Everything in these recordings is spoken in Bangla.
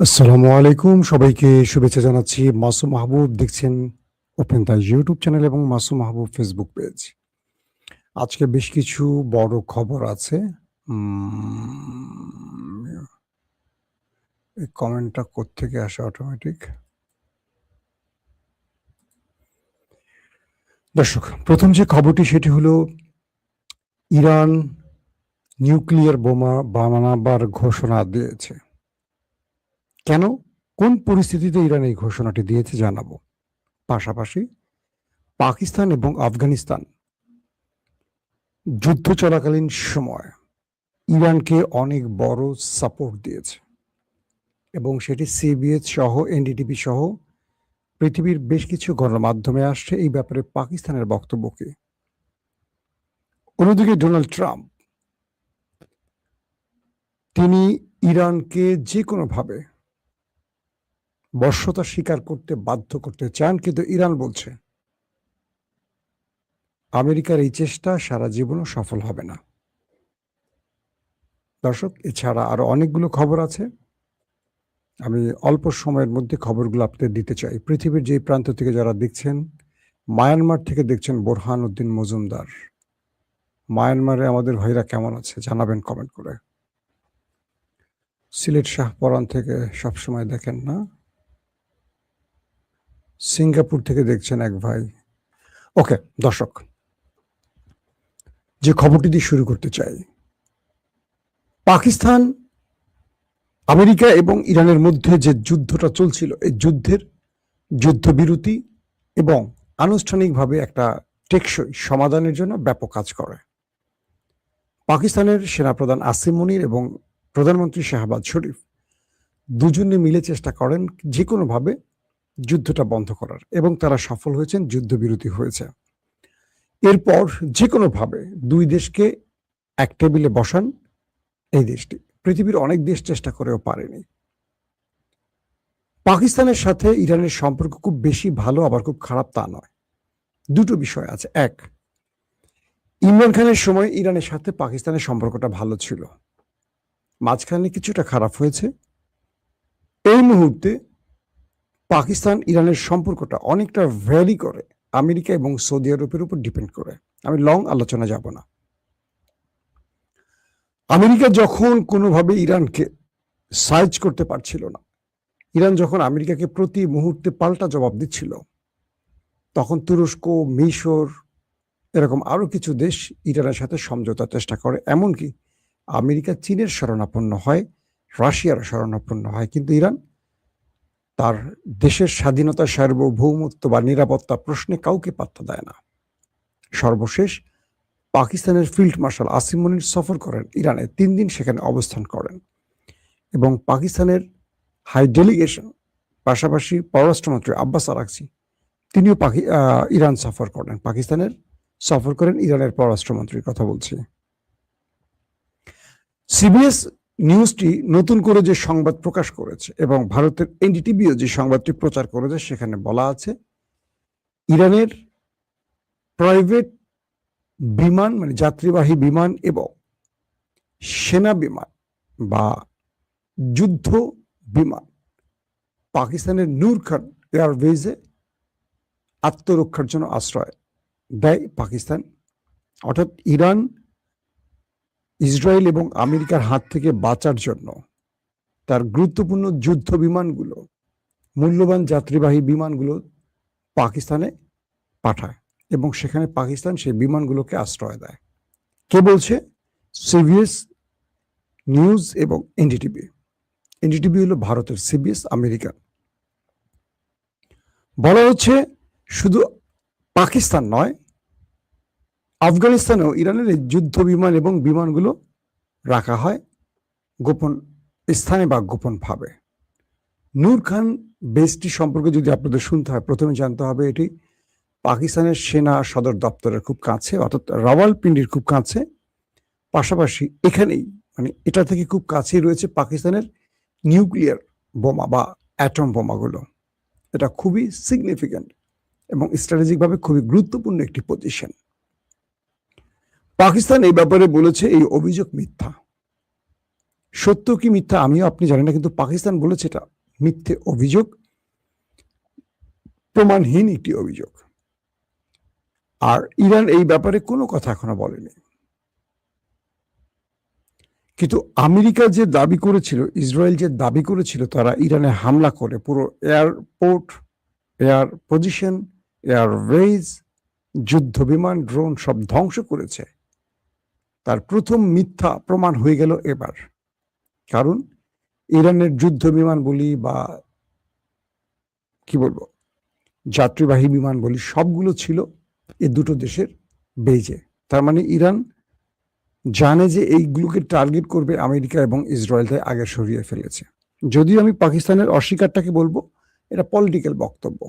আসসালামু আলাইকুম, সবাইকে শুভেচ্ছা জানাচ্ছি। মাসুম মাহবুব দেখছেন ওপেন দ্য ইউটিউব চ্যানেল এবং মাসুম মাহবুব ফেসবুক পেজ। আজকে বেশ কিছু বড় খবর আছে। এই কমেন্টটা কোত্থেকে আসে অটোমেটিক? দর্শক, প্রথম যে খবরটি সেটি হলো ইরান নিউক্লিয়ার বোমা বানাবার ঘোষণা দিয়েছে। কেন? কোন পরিস্থিতিতে ইরান এই ঘোষণাটি দিয়েছে জানাবো। পাশাপাশি পাকিস্তান এবং আফগানিস্তান যুদ্ধ চলাকালীন সময় ইরানকে অনেক বড় সাপোর্ট দিয়েছে এবং সেটি সিবিএস সহ এনডিটিভি সহ পৃথিবীর বেশ কিছু গণমাধ্যমে আসছে এই ব্যাপারে পাকিস্তানের বক্তব্যকে। অন্যদিকে ডোনাল্ড ট্রাম্প তিনি ইরানকে যে কোনোভাবে বশ্যতা স্বীকার করতে বাধ্য করতে চান, কিন্তু ইরান বলছে আমেরিকার এই চেষ্টা সারা জীবনও সফল হবে না। দর্শক, এছাড়া আরো অনেকগুলো খবর আছে, আমি অল্প সময়ের মধ্যে খবরগুলো আপনাদের দিতে চাই। পৃথিবীর যে প্রান্ত থেকে যারা দেখছেন, মায়ানমার থেকে দেখছেন বোরহান উদ্দিন মজুমদার, মায়ানমারে আমাদের ভাইরা কেমন আছে জানাবেন কমেন্ট করে। সিলেট শাহপরান থেকে সবসময় দেখেন না, সিঙ্গাপুর থেকে দেখছেন এক ভাই। ওকে দর্শক, যে খবরটি দিয়ে শুরু করতে চাই, পাকিস্তান, আমেরিকা এবং ইরানের মধ্যে যে যুদ্ধটা চলছিল, এই যুদ্ধের যুদ্ধবিরতি এবং আনুষ্ঠানিকভাবে একটা টেকসই সমাধানের জন্য ব্যাপক কাজ করে। পাকিস্তানের সেনাপ্রধান আসিম মুনির এবং প্রধানমন্ত্রী শাহবাজ শরীফ দুজনে মিলে চেষ্টা করেন যে কোনোভাবে যুদ্ধটা বন্ধ করার, এবং তারা সফল হয়েছেন, যুদ্ধবিরতি হয়েছে। এরপর যে কোনোভাবে দুই দেশকে এক টেবিলে বসান এই দেশটি। পৃথিবীর অনেক দেশ চেষ্টা করেও পারেনি। পাকিস্তানের সাথে ইরানের সম্পর্ক খুব বেশি ভালো আবার খুব খারাপ তা নয়। দুটো বিষয় আছে। এক, ইমরান খানের সময় ইরানের সাথে পাকিস্তানের সম্পর্কটা ভালো ছিল, মাঝখানে কিছুটা খারাপ হয়েছে। এই মুহূর্তে পাকিস্তান ইরানের সম্পর্কটা অনেকটা ভ্যারি করে আমেরিকা এবং সৌদি আরবের উপর ডিপেন্ড করে। আমি লং আলোচনা যাব না। আমেরিকা যখন কোনোভাবে ইরানকে সাইজ করতে পারছিল না, ইরান যখন আমেরিকাকে প্রতি মুহূর্তে পাল্টা জবাব দিচ্ছিল, তখন তুরস্ক, মিশর, এরকম আরো কিছু দেশ ইরানের সাথে সমঝোতার চেষ্টা করে। এমনকি আমেরিকা চীনের শরণাপন্ন হয়, রাশিয়ার শরণাপন্ন হয়, কিন্তু ইরান তার দেশের স্বাধীনতা, সার্বভৌমত্ব বা নিরাপত্তা প্রশ্নে কাউকে পাত্তা দেয় না। সর্বশেষ পাকিস্তানের ফিল্ড মার্শাল আসিম মুনির সফর করেন ইরানে, 3 দিন সেখানে অবস্থান করেন এবং পাকিস্তানের হাই ডেলিগেশন, পাশাপাশি পররাষ্ট্রমন্ত্রী আব্বাস আরাকচি, তিনিও ইরান সফর করেন। পাকিস্তানের সফর করেন ইরানের পররাষ্ট্রমন্ত্রীর কথা বলছি। সিবিএস নিউজটি নতুন করে যে সংবাদ প্রকাশ করেছে এবং ভারতের এনডিটিভিও যে সংবাদটি প্রচার করেছে, সেখানে বলা আছে ইরানের প্রাইভেট বিমান, মানে যাত্রীবাহী বিমান এবং সেনা বিমান বা যুদ্ধ বিমান পাকিস্তানের নূর খান এয়ারবেজে আত্মরক্ষার জন্য আশ্রয় দেয় পাকিস্তান। অর্থাৎ ইরান ইসরায়েল এবং আমেরিকার হাত থেকে বাঁচার জন্য তার গুরুত্বপূর্ণ যুদ্ধ বিমানগুলো, মূল্যবান যাত্রীবাহী বিমানগুলো পাকিস্তানে পাঠায় এবং সেখানে পাকিস্তান সেই বিমানগুলোকে আশ্রয় দেয়। কে বলছে? সিবিএস নিউজ এবং এনডিটিভি। এনডিটিভি হলো ভারতের, সিবিএস আমেরিকান। বলা হচ্ছে শুধু পাকিস্তান নয়, আফগানিস্তানেও ইরানের এই যুদ্ধ বিমান এবং বিমানগুলো রাখা হয় গোপন স্থানে বা গোপন ভাবে। নূর খান বেসটি সম্পর্কে যদি আপনাদের শুনতে হয়, প্রথমে জানতে হবে এটি পাকিস্তানের সেনা সদর দপ্তরের খুব কাছে, অর্থাৎ রাওয়ালপিন্ডির খুব কাছে। পাশাপাশি এখানেই, মানে এটা থেকে খুব কাছেই রয়েছে পাকিস্তানের নিউক্লিয়ার বোমা বা অ্যাটম বোমাগুলো। এটা খুবই সিগনিফিক্যান্ট এবং স্ট্র্যাটেজিকভাবে খুবই গুরুত্বপূর্ণ একটি পজিশন। পাকিস্তান এই ব্যাপারে বলেছে এই অভিযোগ মিথ্যা। সত্য কি মিথ্যা আমিও আপনি জানি না, কিন্তু পাকিস্তান বলেছে এটা মিথ্যে অভিযোগ, প্রমাণহীন একটি অভিযোগ। আর ইরান এই ব্যাপারে কোনো কথা এখনো বলেনি। কিন্তু আমেরিকা যে দাবি করেছিল, ইসরায়েল যে দাবি করেছিল তারা ইরানে হামলা করে পুরো এয়ারপোর্ট, এয়ার পজিশন, এয়ারওয়েজ, যুদ্ধ বিমান, ড্রোন সব ধ্বংস করেছে, তার প্রথম মিথ্যা প্রমাণ হয়ে গেল এবার। কারণ ইরানের যুদ্ধ বিমান বলি বা কি বলবো যাত্রীবাহী বিমান বলি, সবগুলো ছিল এই দুটো দেশের বেজে। তার মানে ইরান জানে যে এইগুলোকে টার্গেট করবে আমেরিকা এবং ইসরায়েল, তাই আগে সরিয়ে ফেলেছে। যদিও আমি পাকিস্তানের অস্বীকারটাকে বলবো এটা পলিটিক্যাল বক্তব্য,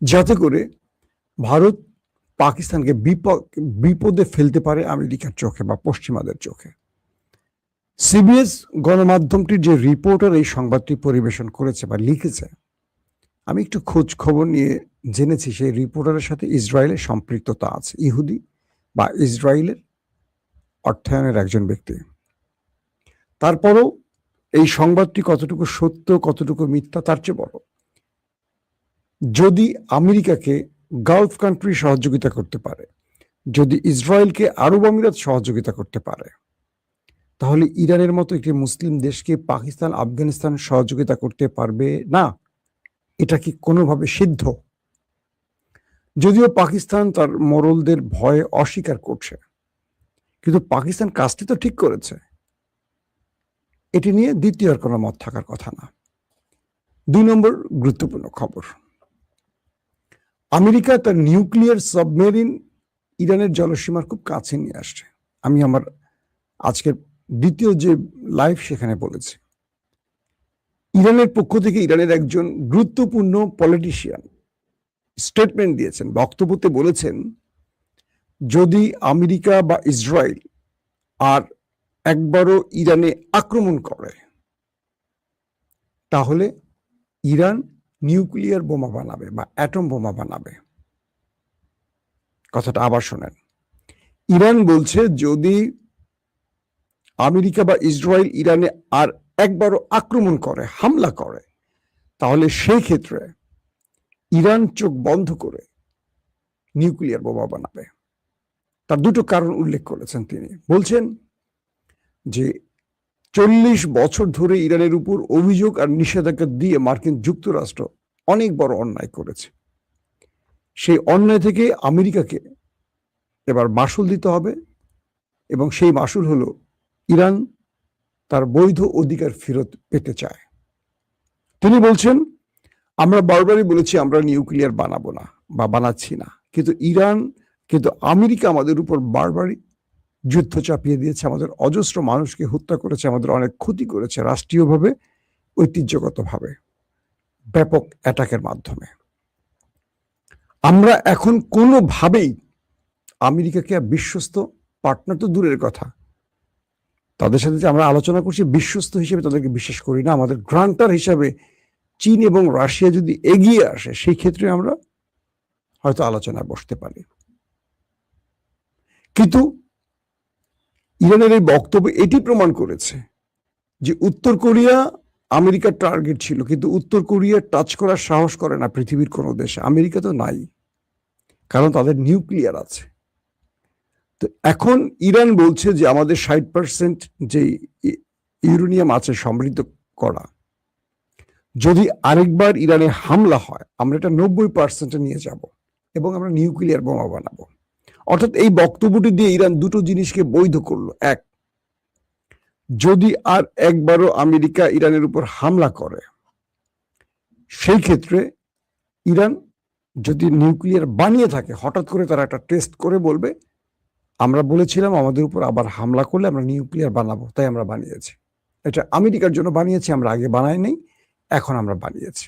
যাতে করে ভারত পাকিস্তানকে বিপদে ফেলতে পারে আমেরিকার চোখে বা পশ্চিমাদের চোখে। সিবিএস গণমাধ্যমটির যে রিপোর্টার এই সংবাদটি পরিবেশন করেছে বা লিখেছে, আমি একটু খোঁজ খবর নিয়ে জেনেছি সেই রিপোর্টারের সাথে ইসরায়েলের সম্পৃক্ততা আছে, ইহুদি বা ইসরায়েলের অর্থায়নের একজন ব্যক্তি। তারপরও এই সংবাদটি কতটুকু সত্য কতটুকু মিথ্যা তার চেয়ে বড়, যদি আমেরিকাকে গালফ কান্ট্রি সহযোগিতা করতে পারে, যদি ইসরায়েলকে আরব আমিরাত সহযোগিতা করতে পারে, তাহলে ইরানের মতো একটি মুসলিম দেশকে পাকিস্তান, আফগানিস্তান সহযোগিতা করতে পারবে না? এটা কি কোনোভাবে সিদ্ধ? যদিও পাকিস্তান তার মোড়লদের ভয়ে অস্বীকার করছে, কিন্তু পাকিস্তান কাজটি তো ঠিক করেছে, এটি নিয়ে দ্বিতীয় আর কোনো মত থাকার কথা না। 2 নম্বর গুরুত্বপূর্ণ খবর, আমেরিকা তার নিউক্লিয়ার সাবমেরিন ইরানের জলসীমার খুব কাছে নিয়ে আসছে। আমি আমার আজকের দ্বিতীয় যে লাইভ সেখানে বলেছি, ইরানের পক্ষ থেকে ইরানের একজন গুরুত্বপূর্ণ পলিটিশিয়ান স্টেটমেন্ট দিয়েছেন, বক্তব্যতে বলেছেন, যদি আমেরিকা বা ইসরায়েল আর একবারও ইরানে আক্রমণ করে, তাহলে ইরান নিউক্লিয়ার বোমা বানাবে বা অ্যাটম বোমা বানাবে। কথাটা আবার শোনেন, ইরান বলছে যদি আমেরিকা বা ইসরায়েল ইরানে আর একবারও আক্রমণ করে, হামলা করে, তাহলে সেই ক্ষেত্রে ইরান চোখ বন্ধ করে নিউক্লিয়ার বোমা বানাবে। তার দুটো কারণ উল্লেখ করেছেন তিনি। বলছেন যে 40 বছর ধরে ইরানের উপর অভিযোগ আর নিষেধাজ্ঞা দিয়ে মার্কিন যুক্তরাষ্ট্র অনেক বড় অন্যায় করেছে। সেই অন্যায় থেকে আমেরিকাকে এবার মাসুল দিতে হবে, এবং সেই মাসুল হলো ইরান তার বৈধ অধিকার ফেরত পেতে চায়। তিনি বলছেন, আমরা বারবারই বলেছি আমরা নিউক্লিয়ার বানাবো না বা বানাচ্ছি না, কিন্তু আমেরিকা আমাদের উপর বারবারই যুদ্ধ চাপিয়ে দিয়েছে, আমাদের অজস্র মানুষকে হত্যা করেছে, আমাদের অনেক ক্ষতি করেছে রাষ্ট্রীয়ভাবে, ঐতিহ্যগতভাবে, ব্যাপক অ্যাটাকের মাধ্যমে। আমরা এখন কোনোভাবেই আমেরিকাকে বিশ্বস্ত পার্টনার তো দূরের কথা, তাদের সাথে যে আমরা আলোচনা করছি বিশ্বস্ত হিসেবে তাদেরকে বিশ্বাস করি না। আমাদের গ্রান্টার হিসাবে চীন এবং রাশিয়া যদি এগিয়ে আসে, সেই ক্ষেত্রে আমরা হয়তো আলোচনায় বসতে পারি। কিন্তু ইরানের এই বক্তব্য এটি প্রমাণ করেছে যে উত্তর কোরিয়া আমেরিকার টার্গেট ছিল, কিন্তু উত্তর কোরিয়া টাচ করার সাহস করে না পৃথিবীর কোনো দেশে। আমেরিকা তো নাই, কারণ তাদের নিউক্লিয়ার আছে। তো এখন ইরান বলছে যে আমাদের 60% যে ইউরেনিয়াম আছে সমৃদ্ধ করা, যদি আরেকবার ইরানে হামলা হয় আমরা এটা 90% নিয়ে যাব এবং আমরা নিউক্লিয়ার বোমা বানাবো। অর্থাৎ এই বক্তব্যটি দিয়ে ইরান দুটো জিনিসকে বৈধ করলো। এক, যদি আর একবারও আমেরিকা ইরানের উপর হামলা করে, সেই ক্ষেত্রে ইরান যদি নিউক্লিয়ার বানিয়ে থাকে, হঠাৎ করে তারা একটা টেস্ট করে বলবে আমরা বলেছিলাম আমাদের উপর আবার হামলা করলে আমরা নিউক্লিয়ার বানাবো, তাই আমরা বানিয়েছি। এটা আমেরিকার জন্য বানিয়েছি, আমরা আগে বানাই নাই, এখন আমরা বানিয়েছি।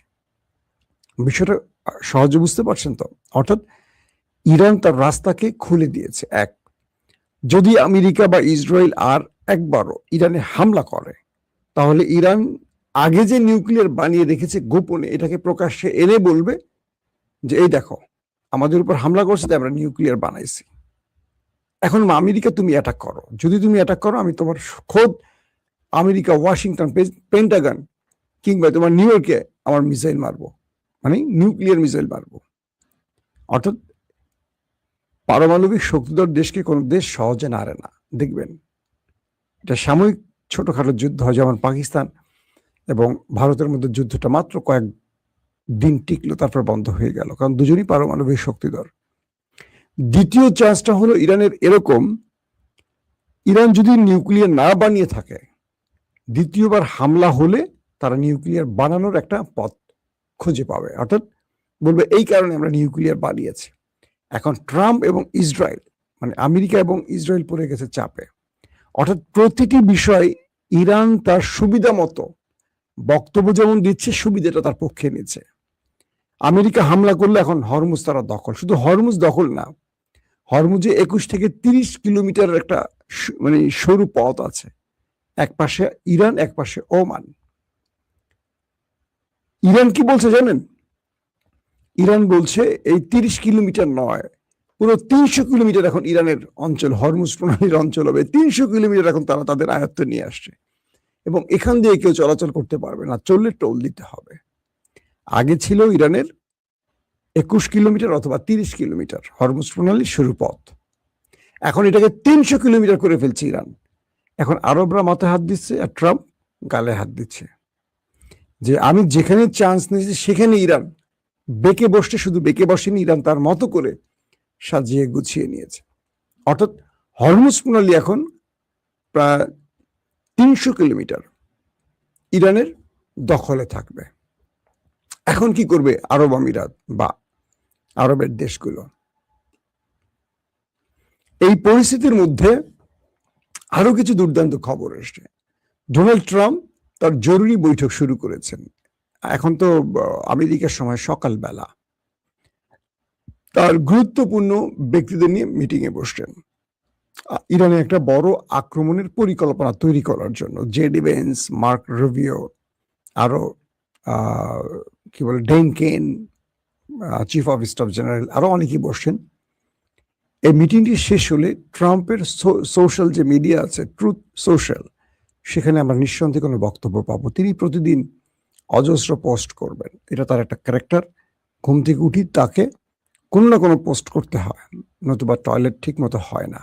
বিষয়টা সহজে বুঝতে পারছেন তো? অর্থাৎ ইরান তার রাস্তাকে খুলে দিয়েছে। এক, যদি আমেরিকা বা ইসরায়েল আর একবারও ইরানে হামলা করে, তাহলে ইরান আগে যে নিউক্লিয়ার বানিয়ে রেখেছে গোপনে, এটাকে প্রকাশ্যে এনে বলবে যে এই দেখো আমাদের উপর হামলা করছে, তাই আমরা নিউক্লিয়ার বানাইছি। এখন আমেরিকা তুমি অ্যাটাক করো, যদি তুমি অ্যাটাক করো আমি তোমার খোদ আমেরিকা, ওয়াশিংটন, পেন্টাগন কিংবা তোমার নিউ ইয়র্কে আমার মিসাইল মারবো, মানে নিউক্লিয়ার মিসাইল মারবো। অর্থাৎ পারমাণবিক শক্তিধর দেশকে কোনো দেশ সহজে নাড়ে না। দেখবেন এটা সাময়িক ছোটখাটো যুদ্ধ হয়, যেমন পাকিস্তান এবং ভারতের মধ্যে যুদ্ধটা মাত্র কয়েক দিন টিকলো, তারপর বন্ধ হয়ে গেল, কারণ দুজনই পারমাণবিক শক্তিধর। দ্বিতীয় চান্সটা হলো ইরানের এরকম, ইরান যদি নিউক্লিয়ার না বানিয়ে থাকে, দ্বিতীয়বার হামলা হলে তারা নিউক্লিয়ার বানানোর একটা পথ খুঁজে পাবে, অর্থাৎ বলবে এই কারণে আমরা নিউক্লিয়ার বানিয়েছি। এখন ট্রাম্প এবং ইসরায়েল, মানে আমেরিকা এবং ইসরায়েল পড়ে গেছে চাপে, অর্থাৎ প্রতিটি বিষয় ইরান তার সুবিধা মতো বক্তব্য যেমন দিচ্ছে, সুবিধাটা তার পক্ষে নিচ্ছে। আমেরিকা হামলা করলে এখন হরমুজ তারা দখল, শুধু হরমুজ দখল না, হরমুজে 21 থেকে 30 কিলোমিটার একটা মানে সরু পথ আছে, এক পাশে ইরান, এক পাশে ওমান। ইরান কি বলছে জানেন? ইরান বলছে এই 30 কিলোমিটার নয়, পুরো 300 কিলোমিটার এখন ইরানের অঞ্চল, হরমুজ প্রণালীর অঞ্চল হবে। 300 কিলোমিটার এখন তারা তাদের আয়ত্তে নিয়ে আসছে, এবং এখান দিয়ে কেউ চলাচল করতে পারবে না, চললে টোল দিতে হবে। আগে ছিল ইরানের 21 কিলোমিটার অথবা 30 কিলোমিটার হরমুজ প্রণালীর শুরু পথ, এখন এটাকে 300 কিলোমিটার করে ফেলছে ইরান। এখন আরবরা মাথায় হাত দিচ্ছে আর ট্রাম্প গালে হাত দিচ্ছে, যে আমি যেখানে চান্স নিয়েছি সেখানে ইরান বেঁকে বসতে, শুধু বেঁকে বসেনি, ইরান তার মতো করে সাজিয়ে গুছিয়ে নিয়েছে। অর্থাৎ হরমুজ প্রণালী এখন প্রায় 300 কিলোমিটার ইরানের দখলে থাকবে। এখন কি করবে আরব আমিরাত বা আরবের দেশগুলো? এই পরিস্থিতির মধ্যে আরো কিছু দুর্দান্ত খবর এসছে। ডোনাল্ড ট্রাম্প তার জরুরি বৈঠক শুরু করেছেন। এখন তো আমেরিকার সময় সকালবেলা তার গুরুত্বপূর্ণ ব্যক্তিদের নিয়ে মিটিং এ বসছেন, ইরানে একটা বড় আক্রমণের পরিকল্পনা তৈরি করার জন্য। জেডি ভেন্স, মার্ক রুবিও, আরো কি বলে ডেন কেন, চিফ অফ স্টাফ জেনারেল, আরো অনেকেই বসছেন। এই মিটিংটি শেষ হলে ট্রাম্পের সোশ্যাল যে মিডিয়া আছে, ট্রুথ সোশ্যাল, সেখানে আমরা নিঃসন্দেহে কোনো বক্তব্য পাবো। তিনি প্রতিদিন অজস্র পোস্ট করবেন, এটা তার একটা ক্যারেক্টার। ঘুম থেকে উঠি তাকে কোনো না কোনো পোস্ট করতে হয়, নতুবা টয়লেট ঠিক মতো হয় না।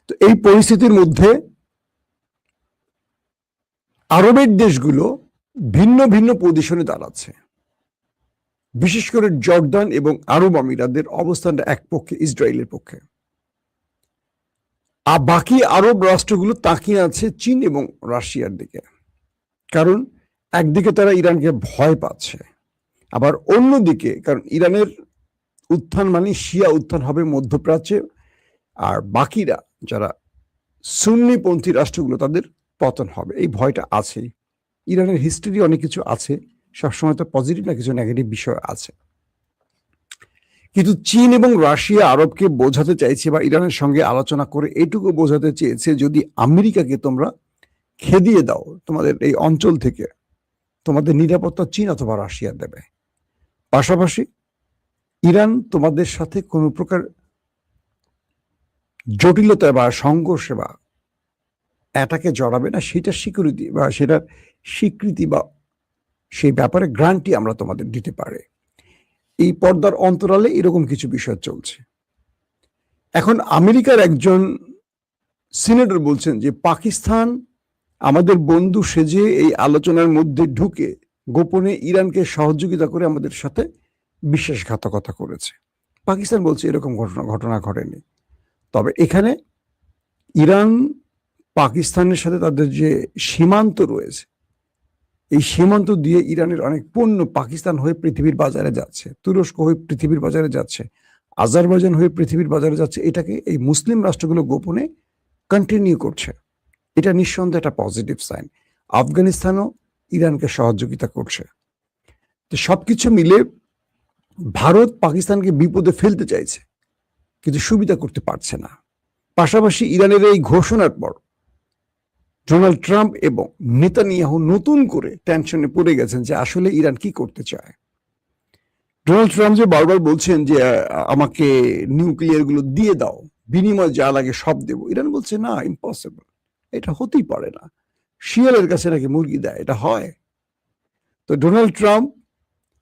তো এই পরিস্থিতির মধ্যে আরবের দেশগুলো ভিন্ন ভিন্ন পজিশনে দাঁড়াচ্ছে। বিশেষ করে জর্দান এবং আরব আমিরাতের অবস্থানটা এক পক্ষে, ইসরায়েলের পক্ষে। আর বাকি আরব রাষ্ট্রগুলো তাকিয়ে আছে চীন এবং রাশিয়ার দিকে, কারণ একদিকে তারা ইরানকে ভয় পাচ্ছে, আবার অন্যদিকে কারণ ইরানের উত্থান মানে শিয়া উত্থান হবে মধ্যপ্রাচ্যে, আর বাকিরা যারা সুন্নিপন্থী রাষ্ট্রগুলো তাদের পতন হবে, এই ভয়টা আছে। ইরানের হিস্ট্রি অনেক কিছু আছে, সবসময় তো পজিটিভ না কিছু নেগেটিভ বিষয় আছে। কিন্তু চীন এবং রাশিয়া আরবকে বোঝাতে চাইছে বা ইরানের সঙ্গে আলোচনা করে এইটুকু বোঝাতে চেয়েছে, যদি আমেরিকাকে তোমরা খেদিয়ে দাও তোমাদের এই অঞ্চল থেকে, তোমাদের নিরাপত্তা চীন অথবা রাশিয়া দেবে। পাশাপাশি ইরান তোমাদের সাথে কোনো প্রকার জটিলতা বা সংঘর্ষে বা অ্যাটাকে জড়াবে না, সেটা সিকিউরিটি বা সেটার স্বীকৃতি বা সেই ব্যাপারে গ্রান্টি আমরা তোমাদের দিতে পারি। এই পর্দার অন্তরালে এরকম কিছু বিষয় চলছে। এখন আমেরিকার একজন সিনেটর বলছেন যে পাকিস্তান আমাদের বন্ধু সেজে এই আলোচনার মধ্যে ঢুকে গোপনে ইরানকে সহযোগিতা করে আমাদের সাথে বিশ্বাসঘাতকতা করেছে। পাকিস্তান বলছে এরকম ঘটনা ঘটেনি। তবে এখানে ইরান পাকিস্তানের সাথে তাদের যে সীমান্ত রয়েছে, এই সীমান্ত দিয়ে ইরানের অনেক পণ্য পাকিস্তান হয়ে পৃথিবীর বাজারে যাচ্ছে, তুরস্ক হয়ে পৃথিবীর বাজারে যাচ্ছে, আজারবাইজান হয়ে পৃথিবীর বাজারে যাচ্ছে। এটাকে এই মুসলিম রাষ্ট্রগুলো গোপনে কন্টিনিউ করছে। এটা নিঃসন্দেহে একটা পজিটিভ সাইন। আফগানিস্তানও ইরানকে সহযোগিতা করছে। তো সবকিছু মিলে ভারত পাকিস্তানকে বিপদে ফেলতে চাইছে, কিন্তু সুবিধা করতে পারছে না। পাশাপাশি ইরানের এই ঘোষণার পর ডোনাল্ড ট্রাম্প এবং নেতানিয়াহু নতুন করে টেনশনে পড়ে গেছেন যে আসলে ইরান কি করতে চায়। ডোনাল্ড ট্রাম্প যে বারবার বলছেন যে আমাকে নিউক্লিয়ার গুলো দিয়ে দাও, বিনিময় যা লাগে সব দেব, ইরান বলছে না, ইম্পসিবল, এটা হতেই পারে না। শিয়ালের কাছে নাকি মুরগি দেয়, এটা হয়? তো ডোনাল্ড ট্রাম্প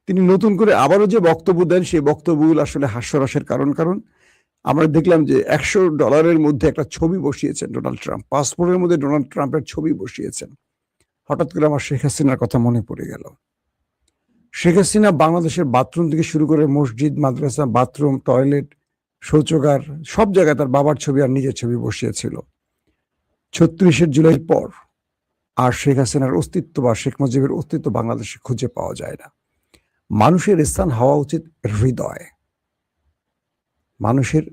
তিনি নতুন করে আবারও যে বক্তব্য দেন, সেই বক্তব্যগুলো আসলে হাস্যরসের কারণ আমরা দেখলাম যে $100 মধ্যে একটা ছবি বসিয়েছেন ডোনাল্ড ট্রাম্প, পাসপোর্টের মধ্যে ডোনাল্ড ট্রাম্পের ছবি বসিয়েছেন। হঠাৎ করে আমার শেখ হাসিনার কথা মনে পড়ে গেল। শেখ হাসিনা বাংলাদেশের বাথরুম থেকে শুরু করে মসজিদ, মাদ্রাসা, বাথরুম, টয়লেট, শৌচাগার, সব জায়গায় তার বাবার ছবি আর নিজের ছবি বসিয়েছিল। 36 জুলাইয়ের পর আর শেখ হাসিনার অস্তিত্ব বা শেখ মুজিবের অস্তিত্ব বাংলাদেশে খুঁজে পাওয়া যায় না। মানুষের স্থান হওয়া উচিত হৃদয়। মানুষের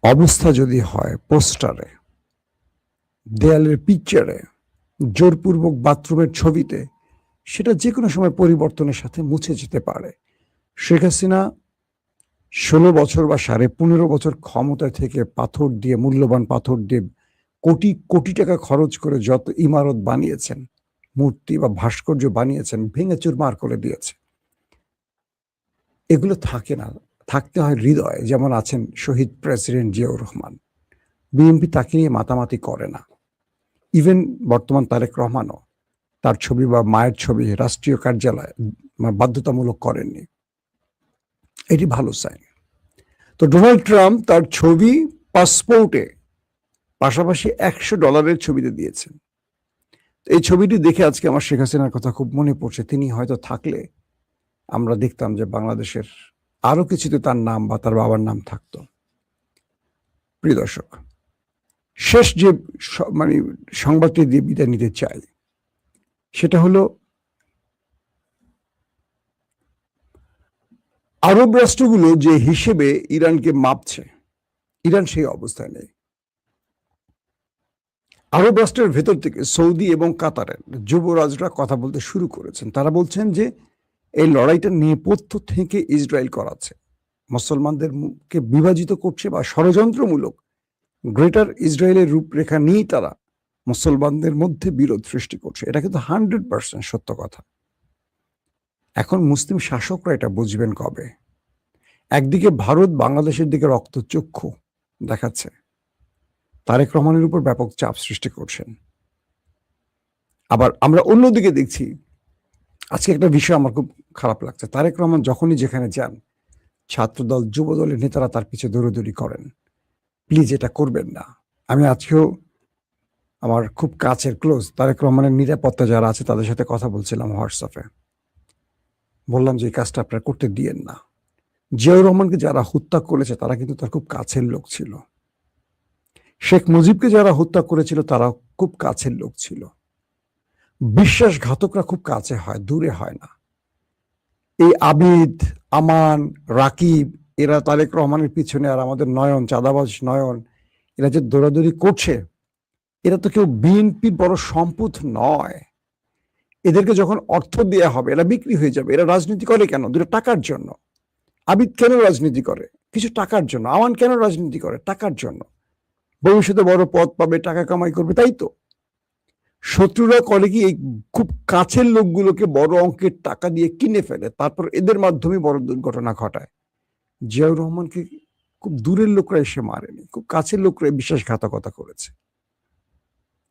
অবস্থা যদি হয় পোস্টারে, দেয়ালের পিকচারে, জোরপূর্বক বাথরুমের ছবিতে, সেটা যে কোনো সময় পরিবর্তনের সাথে মুছে যেতে পারে। শেখ হাসিনা 16 বছর বা 15.5 বছর ক্ষমতায় থেকে পাথর দিয়ে, মূল্যবান পাথর দিয়ে কোটি কোটি টাকা খরচ করে যত ইমারত বানিয়েছেন, মূর্তি বা ভাস্কর্য বানিয়েছেন, ভেঙে চুরমার করে দিয়েছে। এগুলো থাকে না, থাকতে হয় হৃদয়। যেমন আছেন শহীদ প্রেসিডেন্ট জিয়াউর রহমান, বিএনপি তাকে নিয়ে মাতামাতি করে না। ইভেন বর্তমান তারেক রহমানও তার ছবি বা মায়ের ছবি রাষ্ট্রীয় কার্যালয়ে বাধ্যতামূলক করেননি। এটি ভালো সাইন। তো ডোনাল্ড ট্রাম্প তার ছবি পাসপোর্টে পাশাপাশি $100 ছবিতে দিয়েছেন। এই ছবিটি দেখে আজকে আমার শেখ হাসিনার কথা খুব মনে পড়ছে। তিনি হয়তো থাকলে আমরা দেখতাম যে বাংলাদেশের আরো কিছুতে তার নাম বা তার বাবার নাম থাকতো। প্রিয় দর্শক, শেষ যে সংবাদটি দিয়ে বিদায় নিতে চাই, সেটা হলো আরব রাষ্ট্রগুলো যে হিসেবে ইরানকে মাপছে, ইরান সেই অবস্থায় নেই। আরব রাষ্ট্রের ভেতর থেকে সৌদি এবং কাতারের যুবরাজরা কথা বলতে শুরু করেছেন। তারা বলছেন যে এই লড়াইটা নেপথ্য থেকে ইসরায়েল করাচ্ছে, মুসলমানদেরকে বিভাজিত করছে বা ষড়যন্ত্রমূলক গ্রেটার ইসরায়েলের রূপরেখা নিয়েই তারা মুসলমানদের মধ্যে বিরোধ সৃষ্টি করছে। এটা কিন্তু 100% সত্য কথা। এখন মুসলিম শাসকরা এটা বুঝবেন কবে? একদিকে ভারত বাংলাদেশের দিকে রক্তচক্ষু দেখাচ্ছে, তারেক রহমানের উপর ব্যাপক চাপ সৃষ্টি করছেন। আবার আমরা অন্যদিকে দেখছি, আজকে একটা বিষয় আমার খুব খারাপ লাগছে, তারেক রহমান যখনই যেখানে যান, ছাত্রদল, যুবদলের নেতারা তার পিছে দৌড়াদৌড়ি করেন। প্লিজ এটা করবেন না। আমি আজকেও আমার খুব কাছের ক্লোজ তারেক রহমানের নিরাপত্তা যারা আছে তাদের সাথে কথা বলছিলাম হোয়াটসঅ্যাপে। বললাম যে এই কাজটা আপনারা করতে দিয়েন না। জিয়াউর রহমানকে যারা হত্যা করেছে তারা কিন্তু তার খুব কাছের লোক ছিল। শেখ মুজিবকে যারা হত্যা করেছিল তারা খুব কাছের লোক ছিল। বিশ্বাসঘাতকরা খুব কাছে হয়, দূরে হয় না। এই আবিদ, আমান, রাকিব, এরা তারেক রহমানের পিছনে, আর আমাদের নয়ন, চাঁদাবাজ নয়ন, এরা যে দৌড়াদৌড়ি করছে, এরা তো কেউ বিএনপির বড় সম্পদ নয়। এদেরকে যখন অর্থ দেওয়া হবে এরা বিক্রি হয়ে যাবে। এরা রাজনীতি করে কেন? দুটো টাকার জন্য। আবিদ কেন রাজনীতি করে? কিছু টাকার জন্য। আমান কেন রাজনীতি করে? টাকার জন্য। ভবিষ্যতে বড় পদ পাবে, টাকা কামাই করবে, তাই তো। শত্রুরা করে কি, এই খুব কাছের লোকগুলোকে বড় অঙ্কের টাকা দিয়ে কিনে ফেলে, তারপর এদের মাধ্যমে বড় দুর্ঘটনা ঘটায়। জিয়াউর রহমানকে খুব দূরের লোকরা এসে মারেনি, খুব কাছের লোকরা বিশ্বাসঘাতকতা করেছে।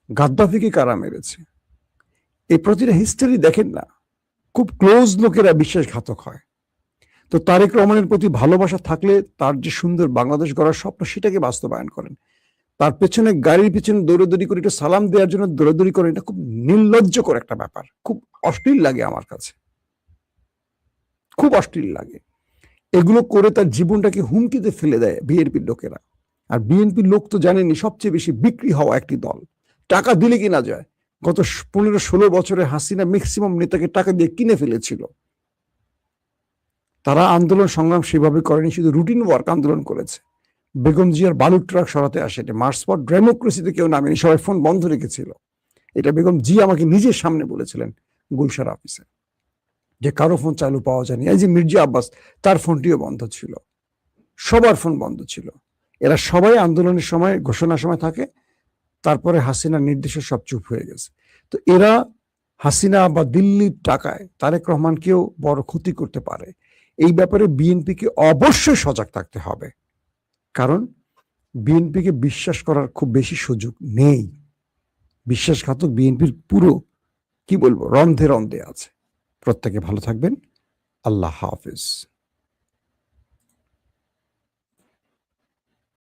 গাদ্দাফিকে কারা মেরেছে? এই প্রতিটা হিস্টরি দেখেন না, খুব ক্লোজ লোকেরা বিশ্বাসঘাতক হয়। তো তারেক রহমানের প্রতি ভালোবাসা থাকলে তার যে সুন্দর বাংলাদেশ গড়ার স্বপ্ন, সেটাকে বাস্তবায়ন করেন। তার পেছনে, গাড়ির পিছনে দৌড়াদৌড়ি করে একটু সালাম দেওয়ার জন্য দৌড়াদৌড়ি করেন, এটা খুব নির্লজ্জকর একটা ব্যাপার। খুব অশ্লীল লাগে আমার কাছে, খুব অশ্লীল লাগে। এগুলো করে তার জীবনটাকে হুমকিতে ফেলে দেয় বিএনপির লোকেরা। আর বিএনপির লোক তো জানেনি সবচেয়ে বেশি বিক্রি হওয়া একটি দল, টাকা দিলে কিনা যায়। গত 15-16 বছরে হাসিনা ম্যাক্সিমাম নেতাকে টাকা দিয়ে কিনে ফেলেছিল। তারা আন্দোলন সংগ্রাম সেভাবে করেনি, শুধু রুটিন ওয়ার্ক আন্দোলন করেছে। বেগম জিয়ার বালুর ট্রাক সরাতে আসেনি, মার্চ ফর ডেমোক্রেসিতে কেউ নামেনি, সবাই ফোন বন্ধ রেখেছিল। এটা বেগম জি আমাকে নিজের সামনে বলেছিলেন গুলশার অফিসে, যে কারো ফোন চালু পাওয়া যায়নি। এই যে মির্জা আব্বাস, তার ফোনটিও বন্ধ ছিল, সবার ফোন বন্ধ ছিল। এরা সবাই আন্দোলনের সময়, ঘোষণার সময় থাকে, তারপরে হাসিনার নির্দেশে সব চুপ হয়ে গেছে। তো এরা হাসিনা বা দিল্লির টাকায় তারেক রহমানকেও বড় ক্ষতি করতে পারে। এই ব্যাপারে বিএনপিকে অবশ্যই সজাগ থাকতে হবে, কারণ বিএনপিকে বিশ্বাস করার খুব বেশি সুযোগ নেই। বিশ্বাসঘাতক বিএনপির পুরো কি বলবো রন্ধে রন্ধে আছে। প্রত্যেকে ভালো থাকবেন। আল্লাহ হাফিজ।